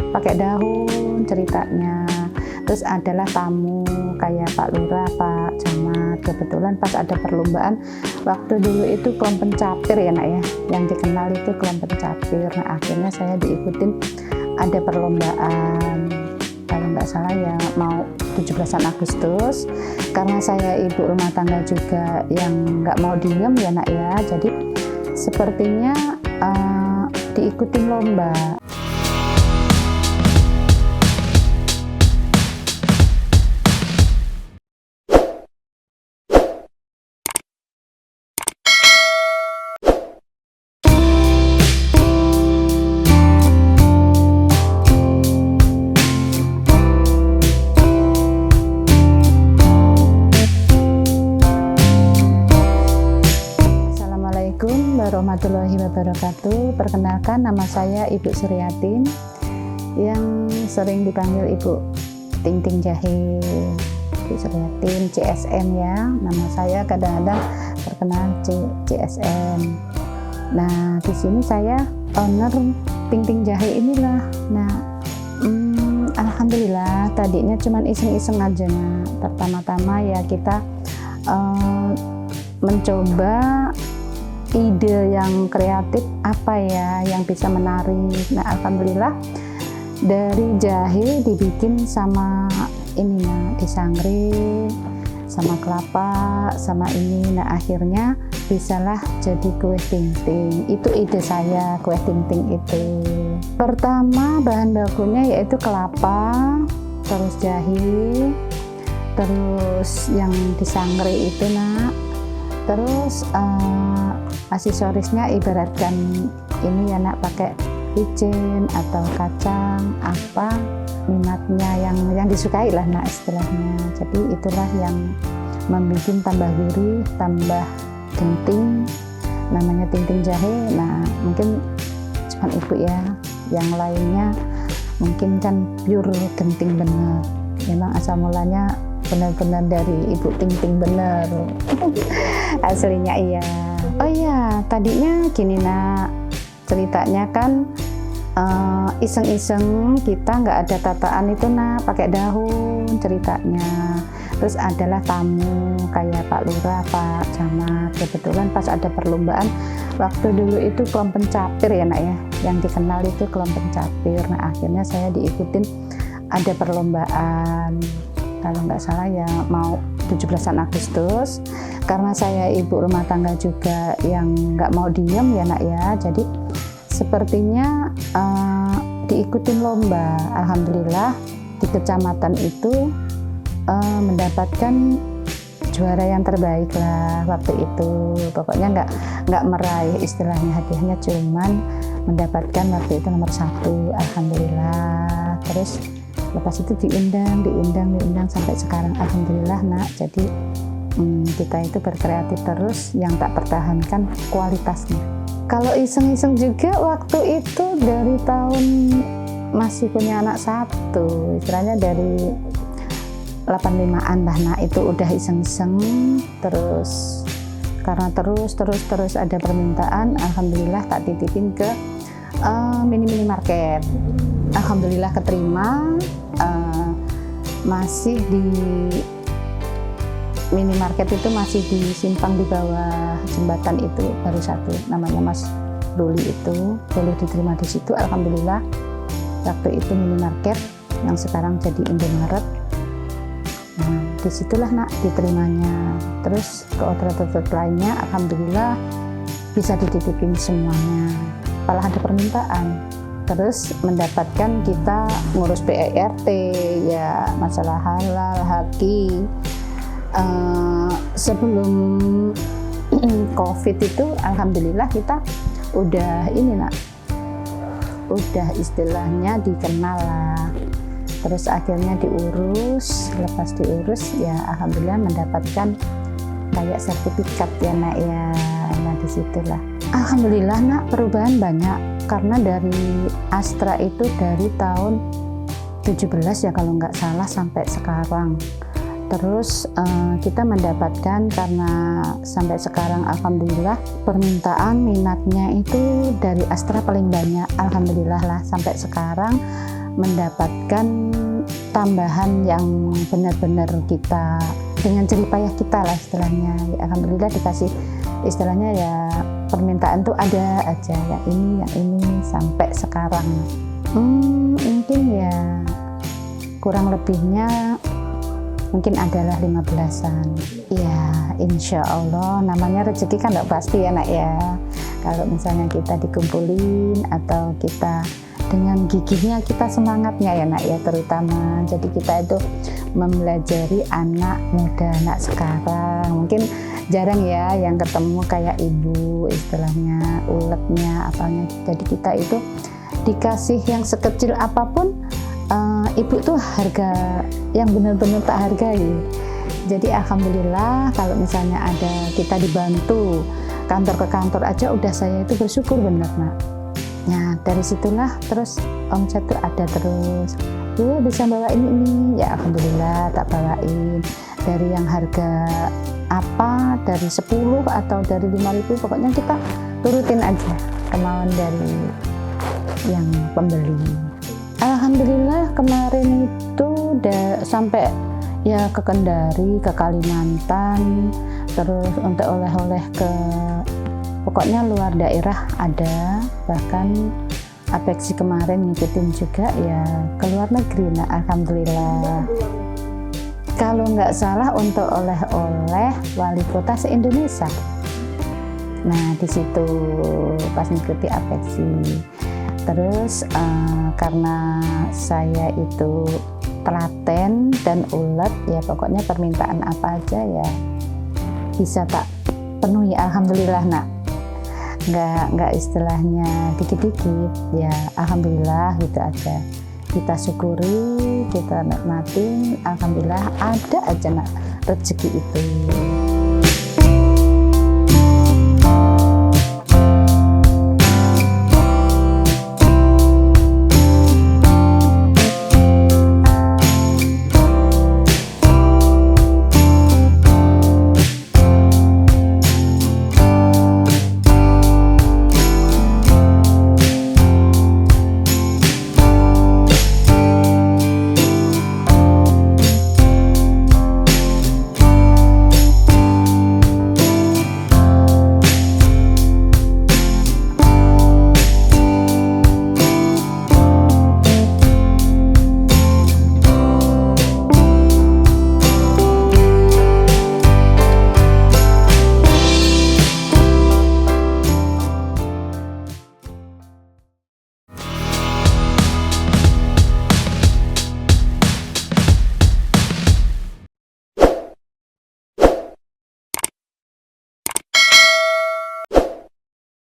pakai daun ceritanya. Terus adalah tamu kayak Pak Lurah, Pak Camat. Kebetulan pas ada perlombaan waktu dulu itu kelom pencapir ya nak ya, yang dikenal itu kelom pencapir. Nah akhirnya saya diikutin ada perlombaan, kalau nggak salah ya mau 17 Agustus. Karena saya ibu rumah tangga juga yang nggak mau diem ya nak ya, jadi sepertinya diikutin lomba. Assalamualaikum warahmatullahi wabarakatuh. Perkenalkan, nama saya Ibu Suryatin yang sering dipanggil Ibu Ting Ting Jahe. Ibu Suryatin CSM ya, nama saya kadang-kadang terkenal CSM. Nah di sini saya owner Ting Ting Jahe inilah. Nah alhamdulillah tadinya cuman iseng-iseng aja. Nah, pertama-tama ya kita mencoba ide yang kreatif apa ya yang bisa menarik. Nah alhamdulillah dari jahe dibikin sama ini nah, disangrai sama kelapa sama ini. Nah akhirnya bisalah jadi kue ting-ting. Itu ide saya, kue ting-ting itu. Pertama bahan bakunya yaitu kelapa, terus jahe, terus yang disangrai itu nak, terus aksesorisnya ibaratkan ini ya nak, pakai wijen atau kacang apa minatnya yang disukai lah nak istilahnya. Jadi itulah yang membuat tambah gurih, tambah genting, namanya Ting Ting Jahe. Nah mungkin cuma ibu ya, yang lainnya mungkin kan pure genting bener, memang asal mulanya benar-benar dari Ibu Ting Ting bener aslinya iya. Oh iya, tadinya gini nak, ceritanya kan iseng-iseng kita nggak ada tataan itu nak, pakai daun ceritanya. Terus adalah tamu kayak Pak Lurah, Pak Camat. Kebetulan pas ada perlombaan waktu dulu itu kelom pencapir ya nak ya, yang dikenal itu kelom pencapir. Nah akhirnya saya diikutin ada perlombaan, kalau nggak salah ya mau 17 Agustus. Karena saya ibu rumah tangga juga yang nggak mau diem ya nak ya, jadi sepertinya diikutin lomba. Alhamdulillah di kecamatan itu mendapatkan juara yang terbaik lah waktu itu. Pokoknya nggak meraih istilahnya hadiahnya, cuman mendapatkan waktu itu nomor 1. Alhamdulillah. Terus lepas itu diundang sampai sekarang alhamdulillah nak. Jadi kita itu berkreatif terus, yang tak pertahankan kualitasnya. Kalau iseng-iseng juga waktu itu dari tahun masih punya anak 1, istilahnya dari 85-an lah nak, itu udah iseng-iseng terus. Karena terus ada permintaan, alhamdulillah tak titipin ke mini market. Alhamdulillah keterima, masih di minimarket itu masih disimpang di bawah jembatan itu, baru 1 namanya Mas Ruli, itu boleh diterima di situ. Alhamdulillah waktu itu minimarket yang sekarang jadi Indomaret. Nah disitulah nak diterimanya. Terus ke outlet lainnya alhamdulillah bisa dititipin semuanya, malah ada permintaan. Terus mendapatkan kita ngurus PERT ya, masalah halal, haki. Sebelum COVID itu alhamdulillah kita udah ini nak, udah istilahnya dikenal lah. Terus akhirnya diurus, lepas diurus ya alhamdulillah mendapatkan kayak sertifikat ya nak ya. Nah disitulah alhamdulillah nak perubahan banyak, karena dari Astra itu dari tahun 17 ya kalau nggak salah sampai sekarang. Terus kita mendapatkan, karena sampai sekarang alhamdulillah permintaan minatnya itu dari Astra paling banyak, alhamdulillah lah sampai sekarang mendapatkan tambahan yang benar-benar kita dengan jerih payah kita lah istilahnya. Ya, alhamdulillah dikasih istilahnya ya, permintaan tuh ada aja yang ini sampai sekarang. Mungkin ya kurang lebihnya mungkin adalah 15-an. Ya insya Allah, namanya rezeki kan nggak pasti ya nak ya. Kalau misalnya kita dikumpulin atau kita dengan gigihnya, kita semangatnya ya nak ya, terutama jadi kita itu mempelajari anak muda anak sekarang. Mungkin jarang ya yang ketemu kayak ibu istilahnya, uletnya apanya. Jadi kita itu dikasih yang sekecil apapun, ibu tuh harga yang benar-benar tak hargai. Jadi alhamdulillah kalau misalnya ada kita dibantu kantor ke kantor aja, udah saya itu bersyukur bener nak. Nah dari situlah terus omset tuh ada terus. Ya bisa bawain ini, ya alhamdulillah tak bawain. Dari yang harga apa, dari 10 atau dari 5.000, pokoknya kita turutin aja kemauan dari yang pembeli. Alhamdulillah kemarin itu udah sampai ya ke Kendari, ke Kalimantan, terus untuk oleh-oleh ke pokoknya luar daerah ada, bahkan Apexi kemarin ngikutin juga ya ke luar negeri. Nah alhamdulillah, kalau nggak salah untuk oleh-oleh wali kota se-Indonesia. Nah di situ pas ngikuti Apexi. Terus karena saya itu telaten dan ulet, ya pokoknya permintaan apa aja ya bisa tak penuhi, alhamdulillah nak. Nggak istilahnya dikit-dikit, ya alhamdulillah gitu aja. Kita syukuri, kita nikmatin, alhamdulillah ada aja nak rezeki itu.